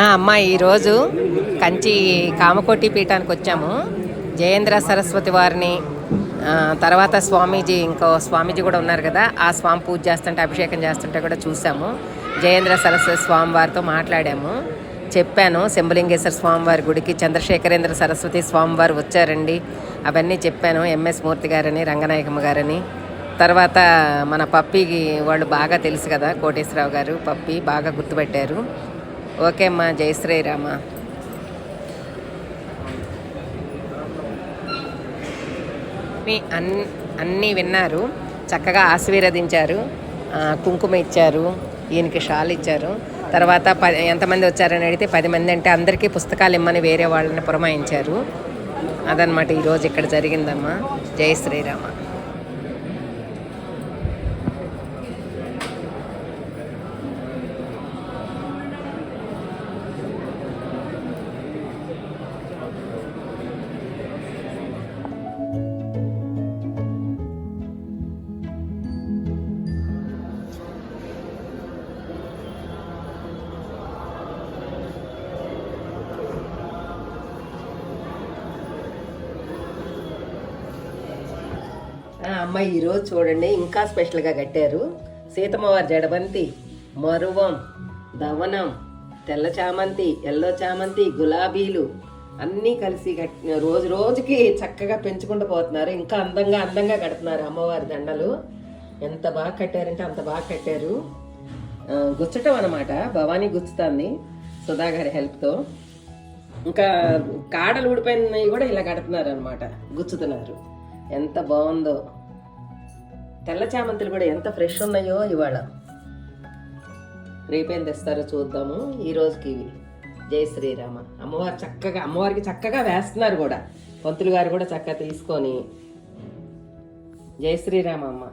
అమ్మ ఈరోజు కంచి కామకోటి పీఠానికి వచ్చాము. జయేంద్ర సరస్వతి వారిని తర్వాత స్వామీజీ ఇంకో స్వామీజీ కూడా ఉన్నారు కదా, ఆ స్వామి పూజ చేస్తుంటే అభిషేకం చేస్తుంటే కూడా చూసాము. జయేంద్ర సరస్వతి స్వామి వారితో మాట్లాడాము, చెప్పాను. శంభులింగేశ్వర స్వామివారి గుడికి చంద్రశేఖరేంద్ర సరస్వతి స్వామివారు వచ్చారండి, అవన్నీ చెప్పాను. ఎంఎస్ మూర్తి గారని, రంగనాయకమ్మ గారని, తర్వాత మన పప్పికి వాళ్ళు బాగా తెలుసు కదా, కోటేశ్వరరావు గారు పప్పి బాగా గుర్తుపెట్టారు. ఓకే అమ్మా, జై శ్రీరామ. అన్నీ విన్నారు, చక్కగా ఆశీర్వదించారు, కుంకుమ ఇచ్చారు, ఈయనకి షాల్ ఇచ్చారు. తర్వాత ఎంతమంది వచ్చారని అడిగితే 10 మంది అంటే అందరికీ పుస్తకాలు ఇమ్మని వేరే వాళ్ళని పురమాయించారు. అదనమాట ఈరోజు ఇక్కడ జరిగిందమ్మా. జై శ్రీరామ. అమ్మాయి ఈరోజు చూడండి ఇంకా స్పెషల్గా కట్టారు. సీతమ్మవారి జడబంతి, మరువం, దవనం, తెల్ల చామంతి, ఎల్లో చామంతి, గులాబీలు అన్నీ కలిసి రోజు రోజుకి చక్కగా పెంచుకుంటూ పోతున్నారు. ఇంకా అందంగా కడుతున్నారు అమ్మవారి దండలు. ఎంత బాగా కట్టారంటే అంత బాగా కట్టారు. గుచ్చటం అనమాట, భవానీ గుచ్చుతుంది సుధా గారి హెల్ప్తో. ఇంకా కాడలు ఊడిపోయినవి కూడా ఇలా కడుతున్నారు అనమాట, గుచ్చుతున్నారు. ఎంత బాగుందో. తెల్ల చామంతులు కూడా ఎంత ఫ్రెష్ ఉన్నాయో ఇవాళ. రేపేం తెస్తారో చూద్దాము. ఈ రోజుకి ఇవి. జై శ్రీరామ. అమ్మవారికి చక్కగా వేస్తున్నారు కూడా, పంతులు గారు కూడా చక్కగా తీసుకొని. జై శ్రీరామ అమ్మ.